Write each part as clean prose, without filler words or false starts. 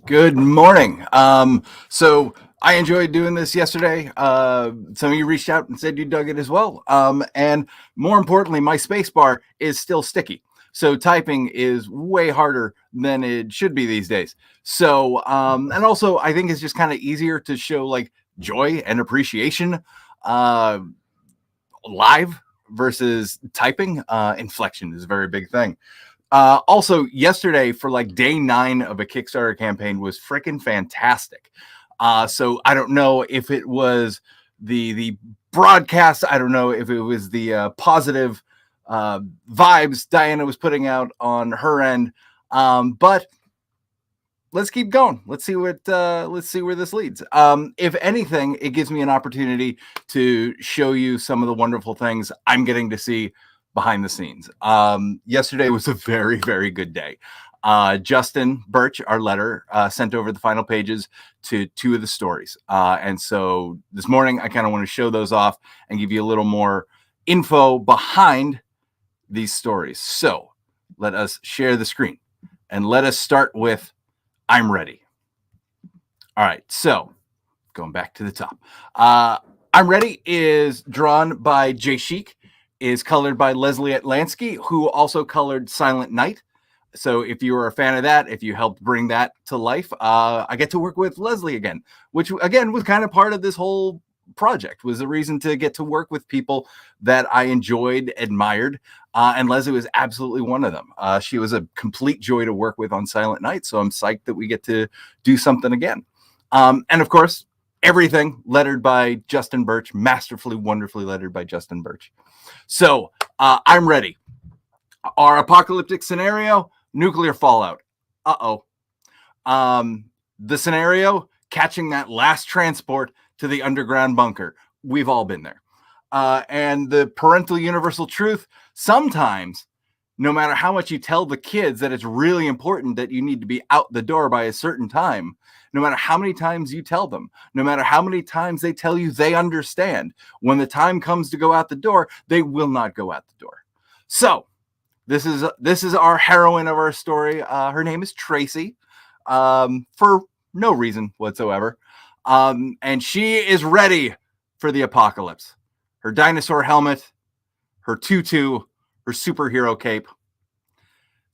Good morning. So I enjoyed doing this yesterday. Some of you reached out and said you dug it as well. And more importantly, my space bar is still sticky. So typing is way harder than it should be these days. So, and also I think it's just kind of easier to show like joy and appreciation uh, live versus typing. Inflection is a very big thing. Also, yesterday for like day 9 of a Kickstarter campaign was freaking fantastic. So I don't know if it was the broadcast. I don't know if it was the positive vibes Diana was putting out on her end. But let's keep going. Let's see where this leads. If anything, it gives me an opportunity to show you some of the wonderful things I'm getting to see behind the scenes. Yesterday was a very, very good day. Justin Birch, our letter, sent over the final pages to 2 of the stories. And so this morning, I kind of want to show those off and give you a little more info behind these stories. So let us share the screen and let us start with I'm ready. All right. So going back to the top. I'm ready is drawn by J.Shiek, is colored by Lesley Atlansky, who also colored Silent Night. So if you were a fan of that, if you helped bring that to life, I get to work with Lesley again, which again was kind of part of this whole project, was a reason to get to work with people that I enjoyed, admired. And Lesley was absolutely one of them. She was a complete joy to work with on Silent Night. So I'm psyched that we get to do something again. And of course, everything lettered by Justin Birch, masterfully, wonderfully lettered by Justin Birch. So I'm ready. Our apocalyptic scenario, nuclear fallout. The scenario, catching that last transport to the underground bunker. We've all been there. And the parental universal truth, sometimes, no matter how much you tell the kids that it's really important that you need to be out the door by a certain time, no matter how many times you tell them, no matter how many times they tell you they understand, when the time comes to go out the door, they will not go out the door. So this is our heroine of our story. Her name is Tracy, for no reason whatsoever. And she is ready for the apocalypse. Her dinosaur helmet, her tutu, her superhero cape.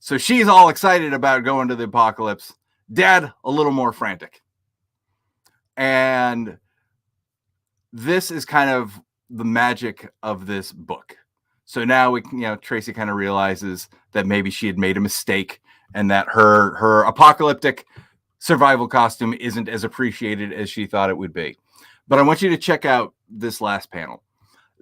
So she's all excited about going to the apocalypse. Dad, a little more frantic. And this is kind of the magic of this book. So now Tracy kind of realizes that maybe she had made a mistake and that her apocalyptic survival costume isn't as appreciated as she thought it would be. But I want you to check out this last panel.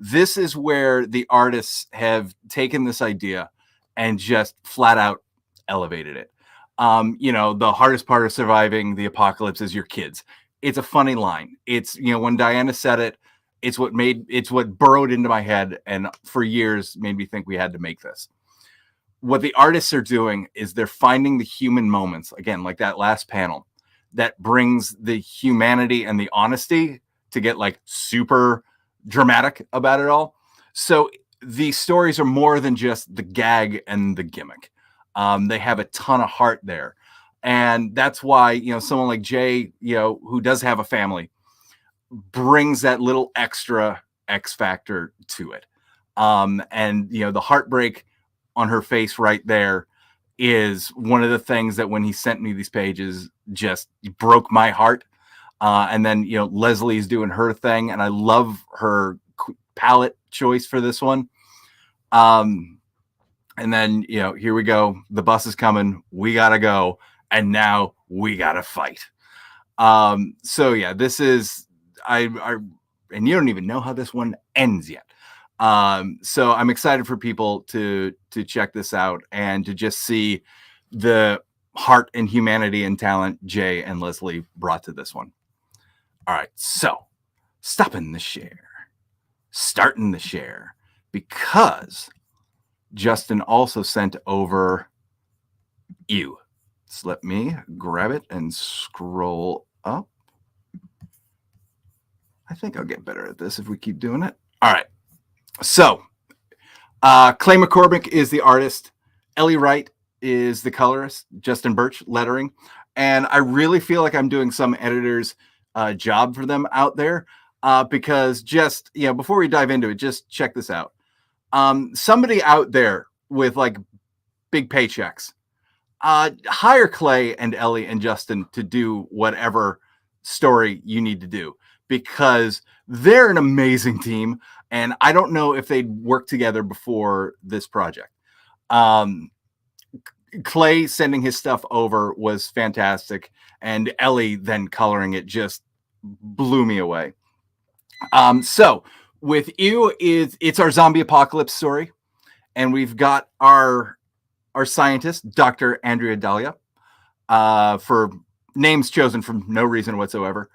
This is where the artists have taken this idea and just flat out elevated it. The hardest part of surviving the apocalypse is your kids. It's a funny line. It's, when Diana said it, it's what burrowed into my head and for years made me think we had to make this. What the artists are doing is they're finding the human moments, again, like that last panel, that brings the humanity and the honesty to get like super dramatic about it all. So these stories are more than just the gag and the gimmick. They have a ton of heart there. And that's why, someone like Jay, who does have a family, brings that little extra X factor to it. And the heartbreak on her face right there is one of the things that when he sent me these pages just broke my heart. And then, Lesley's doing her thing, and I love her palette choice for this one. And then, here we go. The bus is coming. We got to go. And now we got to fight. So yeah, this is, and you don't even know how this one ends yet. So I'm excited for people to check this out and to just see the heart and humanity and talent Jay and Lesley brought to this one. All right, so stopping the share, starting the share, because Justin also sent over you. So let me grab it and scroll up. I think I'll get better at this if we keep doing it. All right. So Clay McCormack is the artist. Ellie Wright is the colorist. Justin Birch lettering. And I really feel like I'm doing some editor's job for them out there, because just, before we dive into it, just check this out. Somebody out there with like big paychecks, hire Clay and Ellie and Justin to do whatever story you need to do, because they're an amazing team. And I don't know if they'd worked together before this project. Clay sending his stuff over was fantastic, and Ellie then coloring it just blew me away. So with you, it's our zombie apocalypse story, and we've got our scientist, Dr. Andrea Dahlia, for names chosen for no reason whatsoever.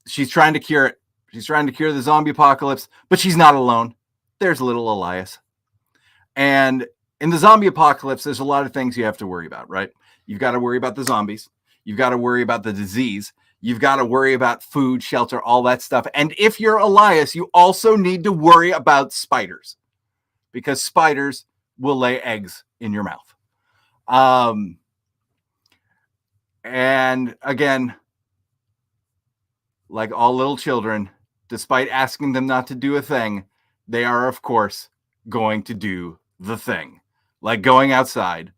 She's trying to cure it. She's trying to cure the zombie apocalypse, but she's not alone. There's little Elias. And in the zombie apocalypse, there's a lot of things you have to worry about, right? You've got to worry about the zombies. You've got to worry about the disease. You've got to worry about food, shelter, all that stuff. And if you're Elias, you also need to worry about spiders, because spiders will lay eggs in your mouth. And again, like all little children, despite asking them not to do a thing, they are, of course, going to do the thing, like going outside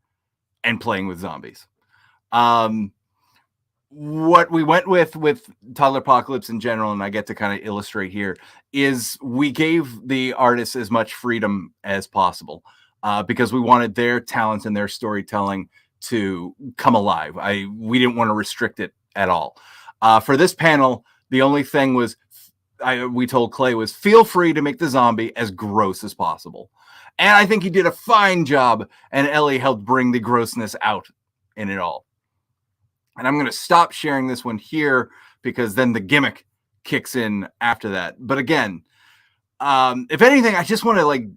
and playing with zombies. What we went with Toddler-Pocalypse in general, and I get to kind of illustrate here, is we gave the artists as much freedom as possible, because we wanted their talents and their storytelling to come alive. We didn't want to restrict it at all. For this panel, the only thing we told Clay was, feel free to make the zombie as gross as possible. And I think he did a fine job, and Ellie helped bring the grossness out in it all. And I'm going to stop sharing this one here, because then the gimmick kicks in after that. But again, if anything, I just want to like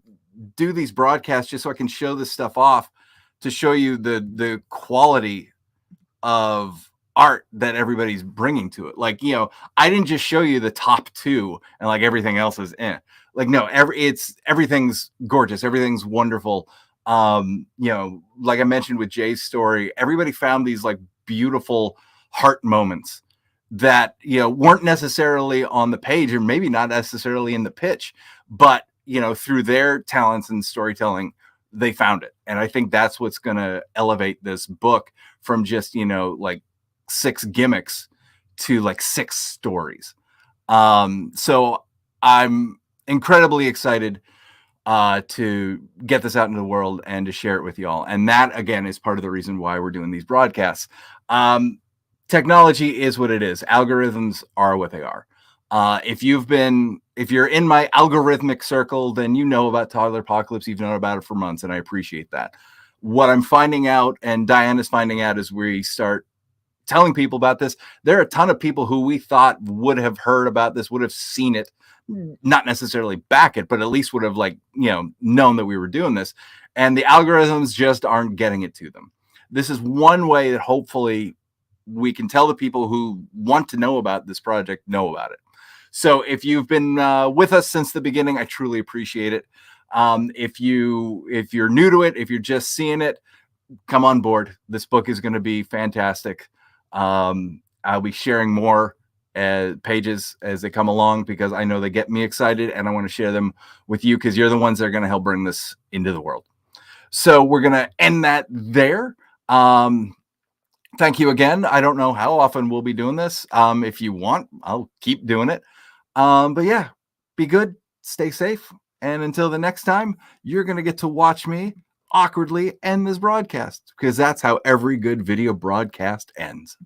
do these broadcasts just so I can show this stuff off, to show you the quality of art that everybody's bringing to it. Like, I didn't just show you the top two and like everything else is like, no, everything's gorgeous. Everything's wonderful. Like I mentioned with Jay's story, everybody found these like beautiful heart moments that, weren't necessarily on the page, or maybe not necessarily in the pitch, but, through their talents and storytelling, they found it. And I think that's what's going to elevate this book from just, like 6 gimmicks to like 6 stories. So I'm incredibly excited to get this out into the world and to share it with y'all. And that, again, is part of the reason why we're doing these broadcasts. Technology is what it is. Algorithms are what they are. If you're in my algorithmic circle, then you know about Toddler-Pocalypse. You've known about it for months, and I appreciate that. What I'm finding out, and Diana's finding out, as we start telling people about this, there are a ton of people who we thought would have heard about this, would have seen it, not necessarily back it, but at least would have known that we were doing this. And the algorithms just aren't getting it to them. This is one way that hopefully we can tell the people who want to know about this project know about it. So if you've been with us since the beginning, I truly appreciate it. If you're new to it, if you're just seeing it, come on board. This book is going to be fantastic. I'll be sharing more pages as they come along, because I know they get me excited, and I want to share them with you, because you're the ones that are going to help bring this into the world. So we're going to end that there. Thank you again. I don't know how often we'll be doing this. If you want, I'll keep doing it. But yeah, be good, stay safe. And until the next time, you're going to get to watch me awkwardly end this broadcast, because that's how every good video broadcast ends.